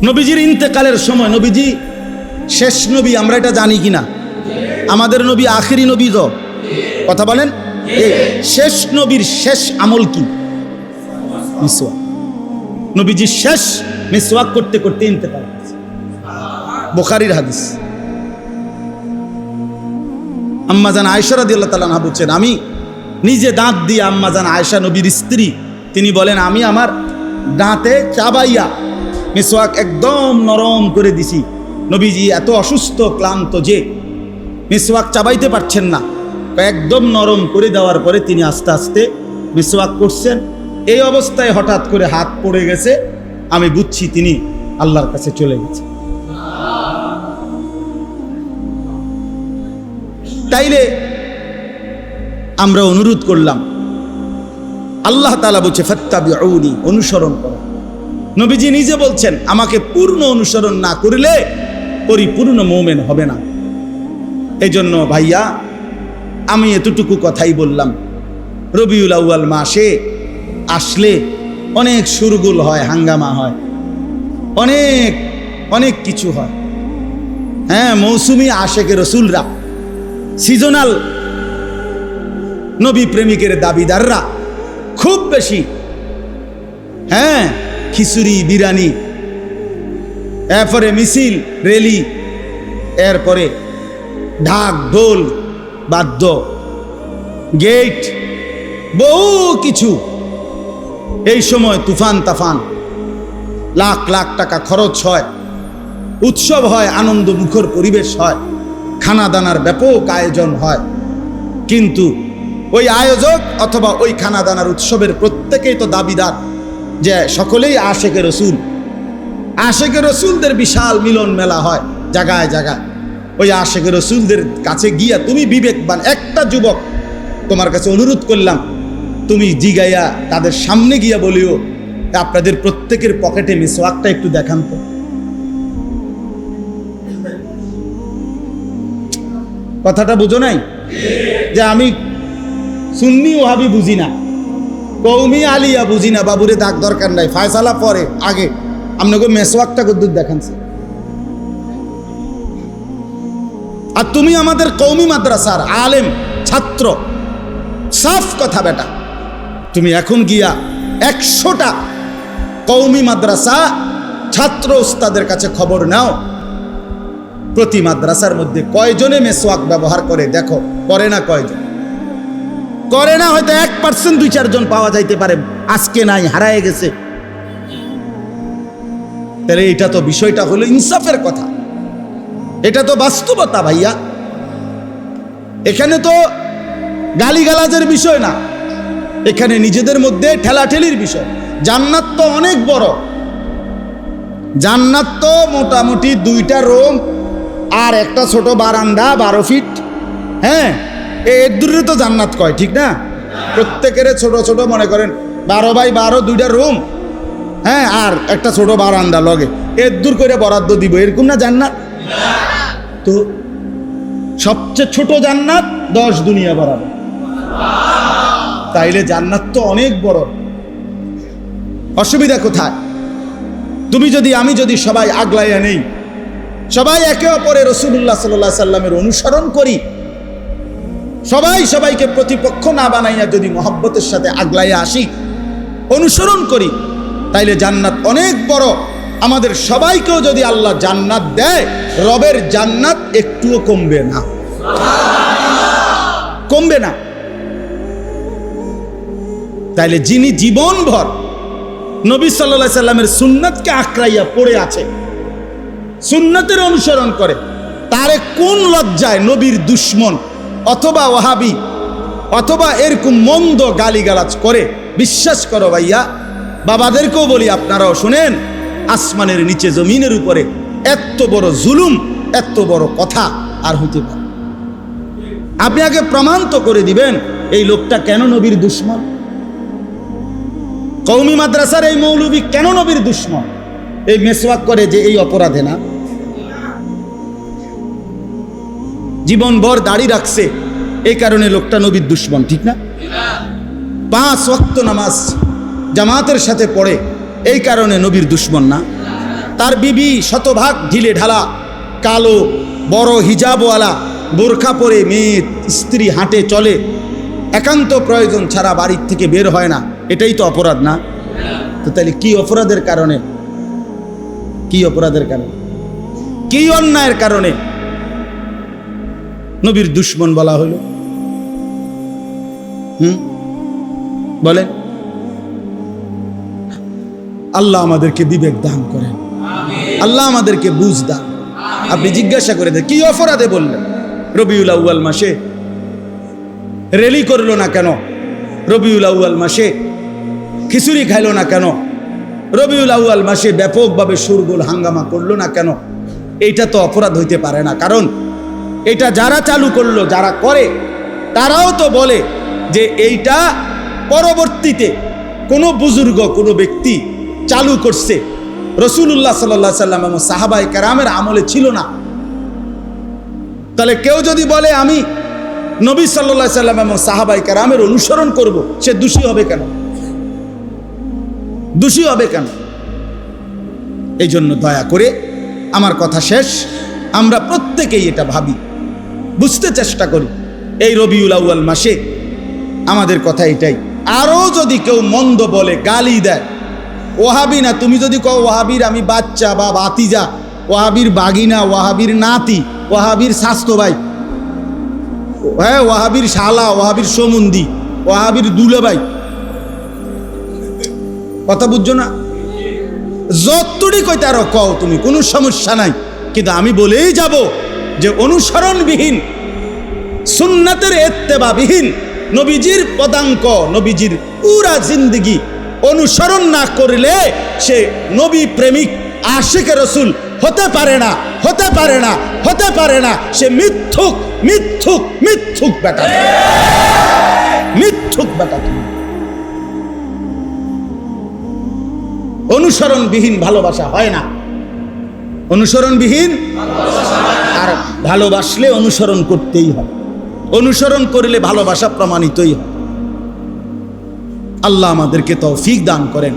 নবীজির ইন্তেকালের সময়, নবীজি শেষ নবী, আমরা এটা জানি কিনা? আমাদের নবী আখিরি নবী তো, কথা বলেন। এই শেষ নবীর শেষ আমল কি? মিসওয়াক। নবীজি শেষ মিসওয়াক করতে করতে ইন্তেকাল করেছে, বুখারীর হাদিস। আম্মাজান আয়েশা রাদিয়াল্লাহু তাআলা আনহা বলছেন, আমি নিজে দাঁত দিয়ে, আম্মাজান আয়েশা নবীর স্ত্রী, তিনি বলেন আমি আমার দাঁতে চাবাইয়া মিসওয়াক একদম নরম করে দিছি। নবীজি এত অসুস্থ ক্লান্ত যে মিসওয়াক চাবাইতে পারছেন না, একদম নরম করে দেওয়ার পরে তিনি আস্তে আস্তে মিসওয়াক করছেন। এই অবস্থায় হঠাৎ করে হাত পড়ে গেছে, আমি বুঝছি তিনি আল্লাহর কাছে চলে গেছে। তাইলে আমরা অনুরোধ করলাম, আল্লাহ তাআলা বলছে ফাত্তাবিউনি, অনুসরণ করো। নবীজি নিজে বলছেন আমাকে পূর্ণ অনুসরণ না করলে পরিপূর্ণ মুমিন হবে না। এই জন্য ভাইয়া আমি এতটুকু কথাই বললাম, রবিউল আউয়াল মাসে আসলে অনেক শুরগুল হয়, হাঙ্গামা হয়, অনেক অনেক কিছু হয়। হ্যাঁ, মৌসুমি আশেকে রসুলরা, সিজনাল নবী প্রেমিকের দাবিদাররা খুব বেশি, হ্যাঁ, খিচুড়ি বিরিয়ানি, এরপরে মিছিল রেলি, এরপরে ঢাক ঢোল বাদ্য গেট, বহু কিছু। এই সময় তুফান তাফান, লাখ লাখ টাকা খরচ হয়, উৎসব হয়, আনন্দ মুখর পরিবেশ হয়, খানা দানার ব্যাপক আয়োজন হয়। কিন্তু ওই আয়োজক অথবা ওই খানা দানার উৎসবের প্রত্যেকেই তো দাবিদার যে সকলেই আশেকে রসুল। আশেকে রসুলদের বিশাল মিলন মেলা হয় জায়গায় জায়গায়। ওই আশেকে রসুলদের কাছে গিয়া তুমি বিবেকবান একটা যুবক, তোমার কাছে অনুরোধ করলাম, তুমি জিগাইয়া তাদের সামনে গিয়া বলিও আপনাদের প্রত্যেকের পকেটে মিসওয়াকটা একটু দেখান তো। কথাটা বুঝো নাই? যে আমি সুন্নি ওহাবি বুঝি না, কৌমি আলিয়া বুঝি না, বাবুরে দাগ দরকার নাই, ফায়সালা পরে, আগে আপনাকে মেসওয়াকটা কদ্দুর দেখানছে। আর তুমি আমাদের কৌমি মাদ্রাসার আলেম ছাত্র, সাফ কথা বেটা, তুমি এখন গিয়া 100টা কৌমি মাদ্রাসা ছাত্র উস্তাদের কাছে খবর নাও, প্রতি মাদ্রাসার মধ্যে কয়জনে মেসওয়াক ব্যবহার করে দেখো, করে না কয়জন? করে না হয়তো 1% 2-4 জন পাওয়া যাইতে পারে, আজকে নাই, হারায় গেছে। তাহলে এটা তো বিষয়টা হলো ইনসাফের কথা, এটা তো বাস্তবতা ভাইয়া। এখানে তো গালিগালাজের বিষয় না, এখানে নিজেদের মধ্যে ঠেলাঠেলির বিষয়। জান্নাত তো অনেক বড়, জান্নাত তো মোটামুটি 2টা রুম আর একটা ছোট বারান্দা 12 ফিট। হ্যাঁ, এর দূরে তো জান্নাত কয়, ঠিক না? প্রত্যেকের ছোট ছোট মনে করেন 12x12 2টা রুম, হ্যাঁ, আর একটা ছোট বারান্দা লগে, এর দূর করে বরাদ্দ দিব, এরকম না জান্নাত? তো সবচেয়ে ছোট জান্নাত 10 দুনিয়া বরাবর। তাইলে জান্নাত তো অনেক বড়। অসুবিধা কোথায়? তুমি যদি, আমি যদি সবাই আগলাইয়া নেই, সবাই একে অপরে রাসূলুল্লাহ সাল্লাল্লাহু আলাইহি সাল্লামের অনুসরণ করি, সবাই সবাইকে প্রতিপক্ষ না বানাইয়া যদি মহব্বতের সাথে আগলাইয়া আসি, অনুসরণ করি, তাইলে জান্নাত অনেক বড়। আমাদের সবাইকেও যদি আল্লাহ জান্নাত দেয়, রবের জান্নাত একটুও কমবে না, কমবে না। তাইলে যিনি জীবনভর নবী সাল্লাল্লাহু আলাইহি সাল্লামের সুন্নাতকে আঁকড়াইয়া পড়ে আছে, সুন্নাতের অনুসরণ করে, তারে কোন লজ্জায় নবীর দুশ্মন অথবা ওয়াহাবি অথবা এরকম মন্দ গালিগালাজ করে? বিশ্বাস করো ভাইয়া, বাবাদেরকেও বলি, আপনারাও শুনেন, আসমানের নিচে জমিনের উপরে এত বড় জুলুম, এত বড় কথা আর হইতে পারে? আপনি আগে প্রমাণ তো করে দিবেন এই লোকটা কেন নবীর দুশ্মন। কওমি মাদ্রাসার এই মৌলবী কেন নবীর দুশ্মন? এই মেসওয়াক করে যে এই অপরাধে না? জীবনভর দাড়ি রাখছে, এই কারণে লোকটা নবীর দুশ্মন, ঠিক না? 5 ওয়াক্ত নামাজ জামাতের সাথে পড়ে, এই কারণে নবীর দুশ্মন না? তার বিবি শতভাগ ঢিলে ঢালা, কালো, বড় হিজাবওয়ালা, বোরখা পরে মেয়ে স্ত্রী হাঁটে চলে, একান্ত প্রয়োজন ছাড়া বাড়ির থেকে বের হয় না, এটাই তো অপরাধ না? তো তাহলে কি অপরাধের কারণে, কি অপরাধের কারণে, কি অন্যায়ের কারণে নবীর দুশমন বলা হলো? বলেন। আল্লাহ আমাদেরকে বিবেক দান করেন, আল্লাহ আমাদেরকে বুঝ দান। আপনি জিজ্ঞাসা করে দেন কি অপরাধে বললেন? রবিউল আউয়াল মাসে র্যালি করলো না কেন? রবিউল আউয়াল মাসে খিচুড়ি খাইলো না কেন? রবিউল আউয়াল মাসে ব্যাপকভাবে শোরগোল হাঙ্গামা করলো না কেন? এইটা তো অপরাধ হইতে পারে না। কারণ এটা যারা চালু করলো, যারা করে, তারাও তো বলে যে এইটা পরবর্তীতে কোনো বুজুর্গ, কোনো ব্যক্তি চালু করছে, রাসূলুল্লাহ সাল্লাল্লাহু আলাইহি সাল্লাম এবং সাহাবায়ে কেরামের আমলে ছিল না। তাহলে কেউ যদি বলে আমি নবী সাল্লাল্লাহু আলাইহি সাল্লাম এবং সাহাবায়ে কেরামের অনুসরণ করব, সে দোষী হবে কেন? দোষী হবে কেন? এই জন্য দয়া করে, আমার কথা শেষ, আমরা প্রত্যেকেই এটা ভাবি, বুঝতে চেষ্টা করি। এই রবিউল আউয়াল মাসে আমাদের কথা এটাই। আরও যদি কেউ মন্দ বলে, গালি দেয়, ওয়াহাবি না, তুমি যদি কও ওয়াহাবির আমি বাচ্চা বা ভাতিজা, ওয়াহাবির বাগিনা, ওয়াহাবির নাতি, ওয়াহাবির স্বাস্থ্য ভাই, হ্যাঁ, ওয়াহাবির শালা, ওয়াহাবির সমুন্দি, ওয়াহাবির দুলাভাই, কথা বুঝছো না? যতটুকু কই তারও কও তুমি, কোনো সমস্যা নাই। কিন্তু আমি বলেই যাব যে অনুসরণবিহীন, সুন্নাতের ইত্তেবাবিহীন, নবীজির পদাঙ্ক, নবীজির পুরা জিন্দেগি অনুসরণ না করলে সে নবী প্রেমিক, আশিকে রসুল হতে পারে না, হতে পারে না, হতে পারে না। সে মিথ্যুক, মিথ্যুক, মিথ্যুক বেটা, মিথ্যুক বেটা। অনুসরণবিহীন ভালোবাসা হয় না, অনুসরণবিহীন। আর ভালোবাসলে অনুসরণ করতেই হয়, অনুসরণ করলে ভালোবাসা প্রমাণিতই হয়। আল্লাহ আমাদেরকে তৌফিক দান করেন,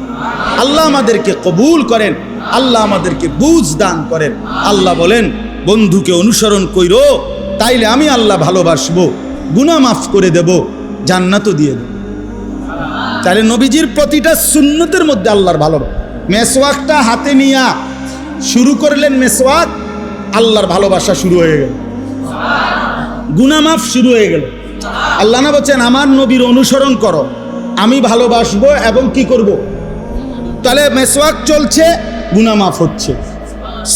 আল্লাহ আমাদেরকে কবুল করেন, আল্লাহ আমাদেরকে বুঝ দান করেন। আল্লাহ বলেন, বন্ধুকে অনুসরণ কইরো, তাইলে আমি আল্লাহ ভালোবাসবো, গুনাহ মাফ করে দেব, জান্নাতও দিয়ে দেব। তাহলে নবীজির প্রতিটা সুন্নতের মধ্যে আল্লাহর ভালোবাসা। মেসওয়াকটা হাতে নিয়া শুরু করলেন মেসওয়াক, আল্লাহর ভালোবাসা শুরু হয়ে গেল, গুনাহ মাফ শুরু হয়ে গেল। আল্লাহ না বলছেন আমার নবীর অনুসরণ করো, আমি ভালোবাসবো এবং কি করব? তাহলে মেসওয়াক চলছে, গুনাহ মাফ হচ্ছে।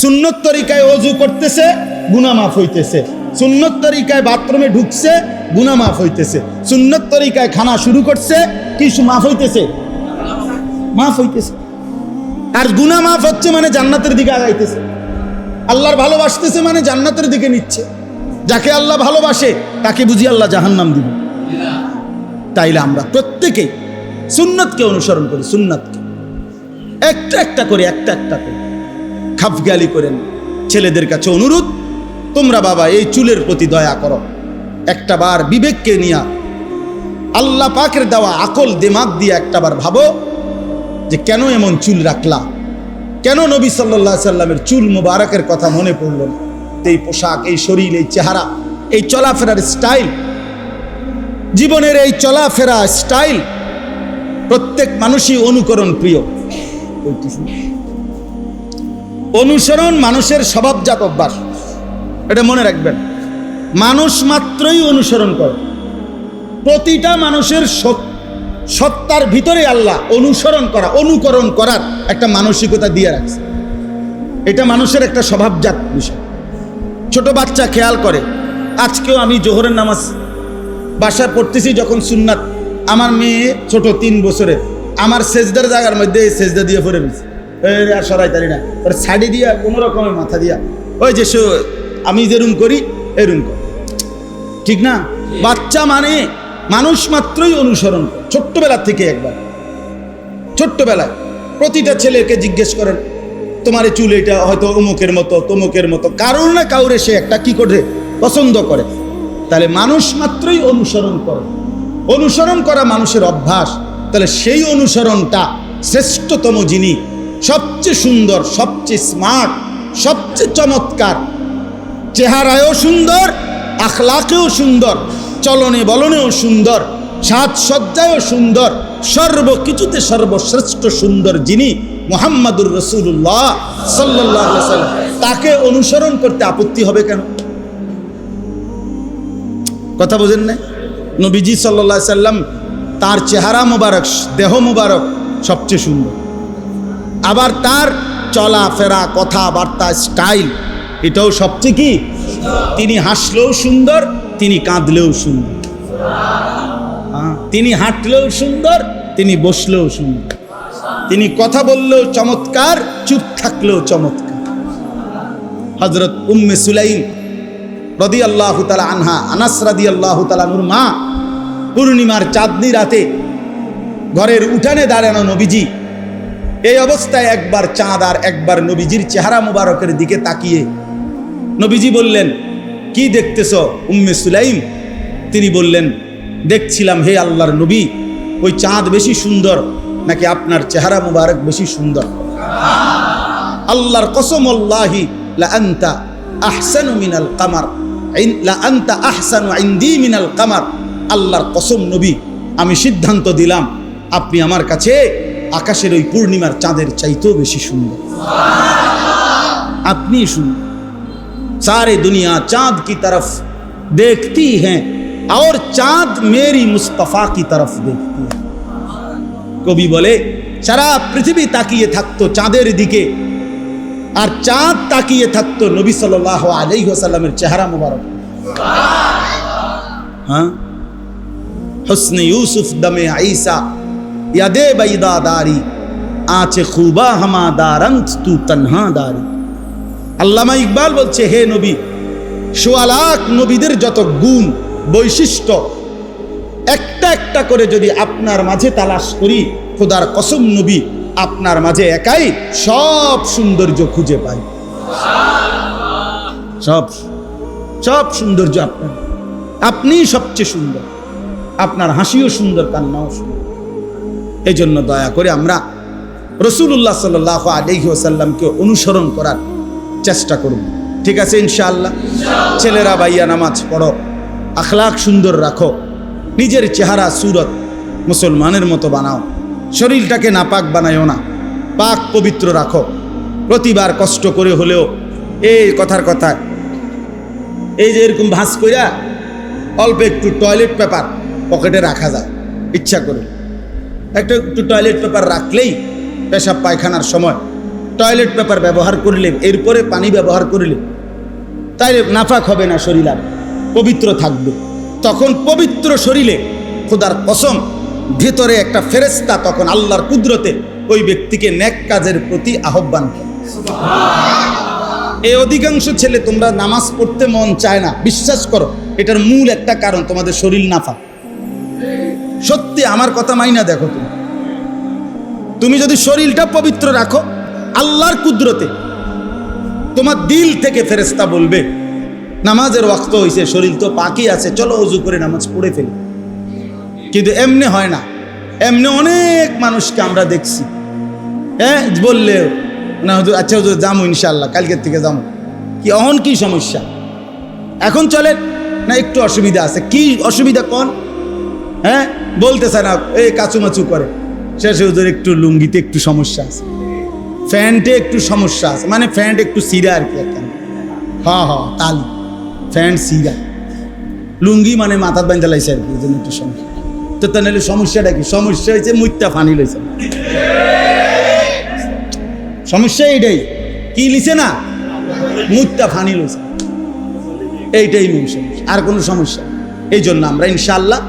সুন্নত তরিকায় ওযু করতেছে, গুনাহ মাফ হইতেছে। সুন্নত তরিকায় বাথরুমে ঢুকছে, গুনাহ মাফ হইতেছে। সুন্নত তরিকায় খানা শুরু করছে, কি মাফ হইতেছে? মাফ হইতেছে। আর গুনাহ মাফ হচ্ছে মানে জান্নাতের দিকে আগাইতেছে। আল্লাহর ভালোবাসতেছে মানে জান্নাতের দিকে নিচ্ছে। যাকে আল্লাহ ভালোবাসে তাকে বুঝি আল্লাহ জাহান্নাম দিবে? তাইলে আমরা প্রত্যেকেই সুন্নতকে অনুসরণ করি, সুন্নতকে একটা একটা করে, একটা একটা করে খাফগালি করেন। ছেলেদের কাছে অনুরোধ, তোমরা বাবা এই চুলের প্রতি দয়া করো, একটা বার বিবেককে নিয়া, আল্লাহ পাকের দেওয়া আকল দিমাগ দিয়ে একটাবার ভাবো যে কেন এমন চুল রাখলা, কেন নবী সাল্লাল্লাহু আলাইহি সাল্লামের চুল মুবারকের কথা মনে পড়ল না? এই পোশাক, এই শরীর, এই চেহারা, এই চলাফেরার স্টাইল, জীবনের এই চলাফেরা স্টাইল, প্রত্যেক মানুষই অনুকরণ প্রিয়। অনুসরণ মানুষের স্বভাবজাত অভ্যাস, এটা মনে রাখবেন। মানুষ মাত্রই অনুসরণ করে, প্রতিটা মানুষের সত্তার ভিতরে আল্লাহ অনুসরণ করা, অনুকরণ করার একটা মানসিকতা দিয়ে রাখছে। এটা মানুষের একটা স্বভাবজাত বিষয়। ছোট বাচ্চা খেয়াল করে, আজকেও আমি জোহরের নামাজ বাসায় পড়তেছি যখন সুন্নাত, আমার মেয়ে ছোট 3 বছরের, আমার সেজদার জায়গার মধ্যে সেজদা দিয়ে পড়ে রয়েছে, আর সরাই তারি না, ওর শাড়ি দিয়া কোনো রকমের মাথা দিয়া, ওই যে আমি যেরুম করি এরুম কর, ঠিক না? বাচ্চা মানে মানুষ মাত্রই অনুসরণ করে, ছোট্টবেলা থেকে। একবার ছোট্টবেলায় প্রতিটা ছেলেকে জিজ্ঞেস করেন, তোমার চুল এটা হয়তো অমুকের মতো, তমুকের মতো, কারোর না কাউরে সে একটা কি করে পছন্দ করে। তাহলে মানুষ মাত্রই অনুসরণ করে, অনুসরণ করা মানুষের অভ্যাস। তাহলে সেই অনুসরণটা শ্রেষ্ঠতম যিনি, সবচেয়ে সুন্দর, সবচেয়ে স্মার্ট, সবচেয়ে চমৎকার, চেহারায়ও সুন্দর, আখলাকেও সুন্দর, চলনে বলনেও সুন্দর, সাজসজ্জায়ও সুন্দর, সর্বকিছুতে সর্বশ্রেষ্ঠ সুন্দর যিনি মুহাম্মাদুর রাসূলুল্লাহ সাল্লাল্লাহু আলাইহি ওয়াসাল্লাম, তাকে অনুসরণ করতে আপত্তি হবে কেন? কথা বোঝেন না? নবীজি সাল্লাল্লাহু আলাইহি সাল্লাম, তার চেহারা মোবারক, দেহ মোবারক সবচেয়ে সুন্দর, আবার তার চলাফেরা, কথাবার্তা, স্টাইল এটাও সবচেয়ে কি? তিনি হাসলেও সুন্দর, তিনি কাঁদলেও সুন্দর, তিনি হাঁটলেও সুন্দর, তিনি বসলেও সুন্দর, তিনি কথা বললেও চমৎকার, চুপ থাকলেও চমৎকার। হযরত উম্মে সুলাইম রাদিয়াল্লাহু তাআলা আনহা, আনাস রাদিয়াল্লাহু তাআলা আনহুর মা, পূর্ণিমার চাঁদনি রাতে ঘরের উঠানে দাঁড়ানো নবীজি, এই অবস্থায় একবার চাঁদ আর একবার নবীজির চেহারা মুবারকের দিকে তাকিয়ে নবীজি বললেন, কি দেখতেছ উম্মে সুলাইম? তিনি বললেন, দেখছিলাম হে আল্লাহর নবী, ওই চাঁদ বেশি সুন্দর নাকি আপনার চেহারা মুবারক বেশি সুন্দর? আল্লাহর কসম, আল্লাহি লা আনতা আহসানু মিনাল কামার, লা আনতা আহসানু ইনদি মিনাল কামার। আল্লাহর কসম নবী, আমি সিদ্ধান্ত দিলাম আপনি আমার কাছে আকাশের ওই পূর্ণিমার চাঁদের চাইতেও বেশি সুন্দর। আপনি সুন্দর। सारे दुनिया चांद की तरफ देखती है और चांद मेरी मुस्तफा की तरफ देखती है। কবি বলে, সারা পৃথিবী তাকিয়ে থাকতো চাঁদের দিকে, আর চাঁদ তাকিয়ে থাকতো নবী সাল্লাল্লাহু আলাইহি ওয়াসাল্লামের চেহারা মুবারক। হ্যাঁ, হুসনে ইউসুফ দমে ঈসা ইয়াদে বাইদা দারি আঁচে খুবা হামা দারন্ত তু তনহা দারি। আল্লামা ইকবাল বলছে, হে নবী, সোয়া লাখ নবীদের যত গুণ বৈশিষ্ট্য একটা একটা করে যদি আপনার মাঝে তালাশ করি, খোদার কসম নবী, আপনার মাঝে একাই সব সৌন্দর্য খুঁজে পাই। সব সব সৌন্দর্য আপনার, আপনি সবচেয়ে সুন্দর, আপনার হাসিও সুন্দর, কান্নাও সুন্দর। এই জন্য দয়া করে আমরা রাসূলুল্লাহ সাল্লাল্লাহু আলাইহি ওয়াসাল্লামকে অনুসরণ করার চেষ্টা করব, ঠিক আছে ইনশাআল্লাহ। ছেলেরা ভাইয়া, নামাজ পড়ো, আখলাক সুন্দর রাখো, নিজের চেহারা সুরত মুসলমানের মতো বানাও, শরীরটাকে নাপাক বানায়ও না, পাক পবিত্র রাখো। প্রতিবার কষ্ট করে হলেও এই কথার কথা, এই যে এরকম ভাঁজ কইরা অল্প একটু টয়লেট পেপার পকেটে রাখা যায়, ইচ্ছা করে একটু টয়লেট পেপার রাখলেই পেশাব পায়খানার সময় টয়লেট পেপার ব্যবহার করলে, এরপরে পানি ব্যবহার করলে, তাইলে নাফাক হবে না, শরীর আর পবিত্র থাকবে। তখন পবিত্র শরীরে খোদার কসম ভেতরে একটা ফেরেশতা তখন আল্লাহর কুদরতে ওই ব্যক্তিকে নেক কাজের প্রতি আহ্বান করে। এই অধিকাংশ ছেলে তোমরা নামাজ পড়তে মন চায় না, বিশ্বাস করো এটার মূল একটা কারণ তোমাদের শরীর নাফাক। সত্যি আমার কথা মাইনা দেখো, তুমি যদি শরীরটা পবিত্র রাখো, আল্লাহর কুদরতে তোমার দিল থেকে ফেরেশতা বলবে নামাজের ওয়াক্ত হয়েছে, শরীর তো পাকই আছে, চলো ওযু করে নামাজ পড়ে ফেলি। কিন্তু এমনি হয় না। এমনি অনেক মানুষকে আমরা দেখছি, হ্যাঁ, বললে না হুজুর, আচ্ছা হুজুর যাবো ইনশাআল্লাহ, কালকের থেকে যাবো। কি অহন কি সমস্যা? এখন চলে না, একটু অসুবিধা আছে। কি অসুবিধা কোন? হ্যাঁ, বলতেছে না, এই কাচুমাচু করে। শেষে হুজুর একটু লুঙ্গিতে একটু সমস্যা আছে, প্যান্টে একটু সমস্যা আছে, মানে প্যান্ট একটু সিরা আর কি, হ্যাঁ হ্যাঁ তালি প্যান্ট সিরা, লুঙ্গি মানে মাথার বান্ধা লাইছে আর কি, এই জন্য একটু সমস্যা। তো তাহলে সমস্যাটা কি? সমস্যা হয়েছে মুইতা ফানি লইছে, সমস্যা এইটাই। কি লিছে না? মুইতা ফানি লইছে, এইটাই মূল সমস্যা, আর কোনো সমস্যা। এই জন্য আমরা ইনশাআল্লাহ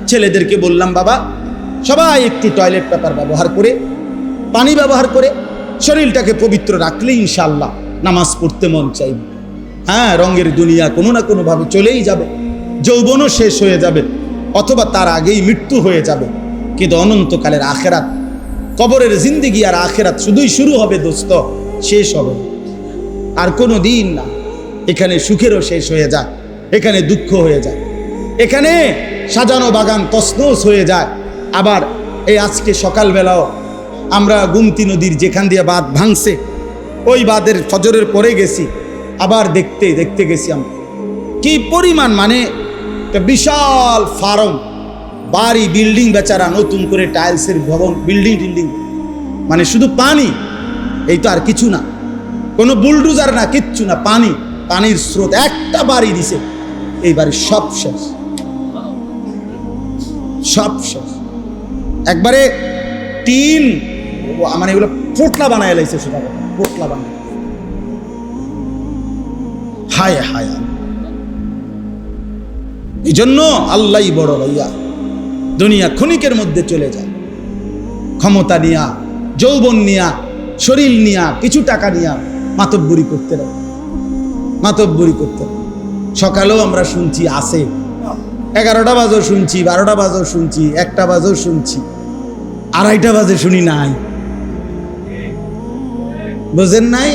ছেলেদেরকে বললাম, বাবা সবাই একটু টয়লেট পেপার ব্যবহার করে, পানি ব্যবহার করে শরীরটাকে পবিত্র রাখলে ইনশাআল্লাহ নামাজ পড়তে মন চাইবে। হ্যাঁ, রঙের দুনিয়া কোনো না কোনোভাবে চলেই যাবে, যৌবনও শেষ হয়ে যাবে, অথবা তার আগেই মৃত্যু হয়ে যাবে, কিন্তু অনন্তকালের আখেরাত, কবরের জিন্দেগি আর আখেরাত শুধুই শুরু হবে দোস্ত, শেষ হবে আর কোনো দিন না। এখানে সুখেরও শেষ হয়ে যায়, এখানে দুঃখ হয়ে যায়, এখানে সাজানো বাগান তছনছ হয়ে যায়। আবার এই আজকে সকালবেলাও আমরা গুমতি নদীর যেখান দিয়ে বাঁধ ভাঙছে ওই বাঁধের ফজরের পরে গেছি, আবার দেখতে দেখতে গেছি আমরা কি পরিমাণ, মানে একটা বিশাল ফার্ম, বাড়ি, বিল্ডিং, বেচারা নতুন করে টাইলসের ভবন, বিল্ডিং টিল্ডিং, মানে শুধু পানি, এই তো আর কিছু না, কোনো বুলডুজার না, কিচ্ছু না, পানি, পানির স্রোত। একটা বাড়ি দিছে, এই বাড়ি সব শেষ, সব শেষ, একবারে টিন, মানে এগুলো পোটলা বানায় লাইছে, সেটা পোটলা বানায়। হায় হায়, এই জন্য আল্লাহ বড় ভাইয়া। দুনিয়া ক্ষণিকের মধ্যে চলে যায়, ক্ষমতা নিয়া, যৌবন নিয়া, শরীর নিয়া, কিছু টাকা নিয়া মাতব্বরি করতে হবে, মাতব্বরি করতে হবে। সকালেও আমরা শুনছি আসে, 11টা বাজেও শুনছি, 12টা বাজেও শুনছি, 1টা বাজেও শুনছি, 2:30টা বাজে শুনি নাই, বুঝেন নাই?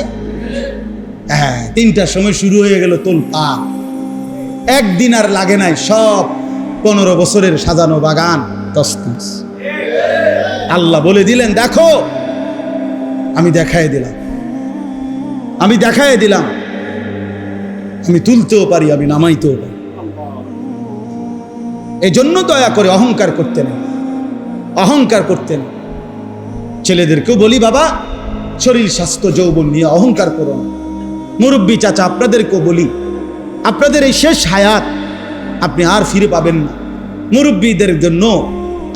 হ্যাঁ, 3টার সময় শুরু হয়ে গেল তোলপা, একদিন আর লাগে নাই, সব 15 বছরের সাজানো বাগান তসতস। আল্লাহ বলে দিলেন, দেখো আমি দেখায় দিলাম, আমি দেখায় দিলাম, আমি তুলতেও পারি, আমি নামাইতেও পারি। এই জন্য দয়া করে অহংকার করতে নেই, অহংকার করতে নেই। ছেলেদেরকেও বলি, বাবা শরীর স্বাস্থ্য যৌবন নিয়ে অহংকার করো না। মুরব্বী চাচা আপনাদেরকেও বলি, আপনাদের এই শেষ হায়াত আপনি আর ফিরে পাবেন না। মুরব্বীদের জন্য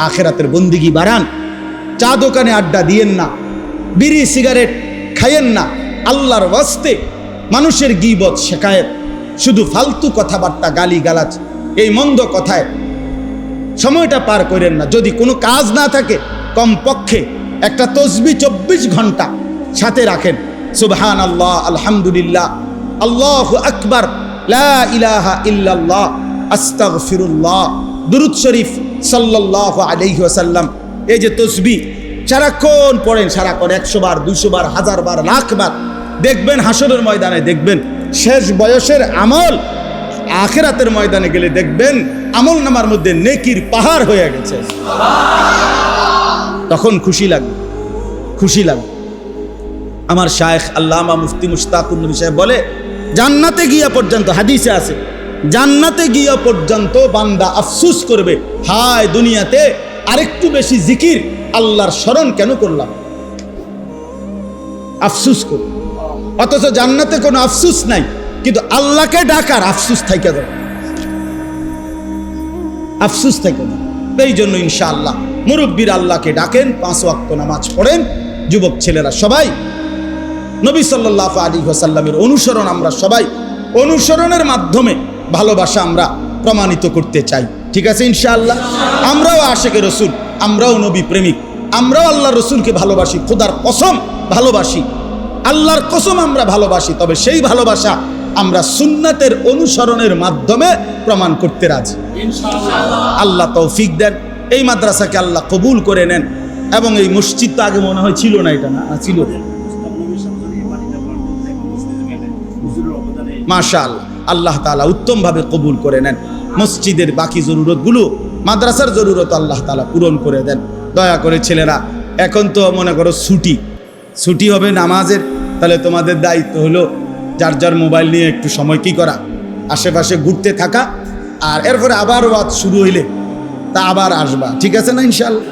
আখেরাতের বন্দিগি বাড়ান, চা দোকানে আড্ডা দিয়েন না, বিড়ি সিগারেট খাইয়েন না, আল্লাহর ওয়াস্তে মানুষের গীবত শেখায়েত, শুধু ফালতু কথাবার্তা, গালি গালাজ, এই মন্দ কথায় সময়টা পার করেন না। যদি কোনো কাজ না থাকে, কমপক্ষে একটা তসবিহ 24 ঘন্টা সাথে রাখেন। সুবহানাল্লাহ, আলহামদুলিল্লাহ, আল্লাহু আকবার, লা ইলাহা ইল্লাল্লাহ, আস্তাগফিরুল্লাহ, দুরূদ শরীফ সাল্লাল্লাহু আলাইহি ওয়াসাল্লাম। এই যে তসবিহ সারাক্ষণ পড়েন, সারাক্ষণ 100 বার, 200 বার, 1000 বার, লাখ বার, দেখবেন হাসরের ময়দানে, দেখবেন শেষ বয়সের আমল, আখিরাতের ময়দানে গেলে দেখবেন আমল নামার মধ্যে নেকির পাহাড় হয়ে গেছে। তখন খুশি লাগবে, খুশি লাগবে। আমার শায়েখ আল্লামা মুফতি মুশতাকুর নবী সাহেব বলে, জান্নাতে গিয়া পর্যন্ত, হাদিসে আছে, জান্নাতে গিয়া পর্যন্ত বান্দা আফসোস করবে, হায় দুনিয়াতে আরেকটু বেশি জিকির, আল্লাহর স্মরণ কেন করলাম, আফসোস করবে। অথচ জান্নাতে কোনো আফসোস নাই, কিন্তু আল্লাহকে ডাকার আফসোস থাইকা যাবে, আফসোস থাইকা যাবে। এই জন্য ইনশাআল্লাহ মুরব্বীর আল্লাহকে ডাকেন, 5 ওয়াক্ত নামাজ পড়েন, যুবক ছেলেরা সবাই নবী সাল্লাল্লাহু আলাইহি ওয়াসাল্লামের অনুসরণ, আমরা সবাই অনুসরণের মাধ্যমে ভালোবাসা আমরা প্রমাণিত করতে চাই। ঠিক আছে ইনশাআল্লাহ? আমরাও আশিকে রসুল, আমরাও নবী প্রেমিক, আমরাও আল্লাহ রসুলকে ভালোবাসি, খোদার কসম ভালোবাসি, আল্লাহর কসম আমরা ভালোবাসি। তবে সেই ভালোবাসা আমরা সুন্নাতের অনুসরণের মাধ্যমে প্রমাণ করতে রাজি ইনশাআল্লাহ। আল্লাহ তৌফিক দেন, এই মাদ্রাসাকে আল্লাহ কবুল করে নেন। এবং এই মসজিদ তো আগে মনে হয় ছিল না, এটা না ছিল, মাশাআল্লাহ, আল্লাহ তাআলা উত্তমভাবে কবুল করে নেন। মসজিদের বাকি জরুরতগুলো, মাদ্রাসার জরুরত আল্লাহ তাআলা পূরণ করে দেন দয়া করে। ছেলেরা এখন তো মনে করো ছুটি হবে নামাজের, তাহলে তোমাদের দায়িত্ব হলো যার যার মোবাইল নিয়ে একটু সময় কি করা, আশেপাশে ঘুরতে থাকা, আর এরপরে আবার ওয়াজ শুরু হইলে তা আবার আসবা। ঠিক আছে না ইনশাআল্লাহ?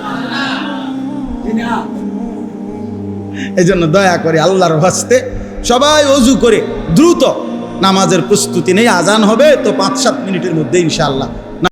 এই জন্য দয়া করে আল্লাহর হস্তে সবাই ওযু করে দ্রুত নামাজের প্রস্তুতি নেই। আজান হবে তো 5-7 মিনিটের মধ্যে ইনশাআল্লাহ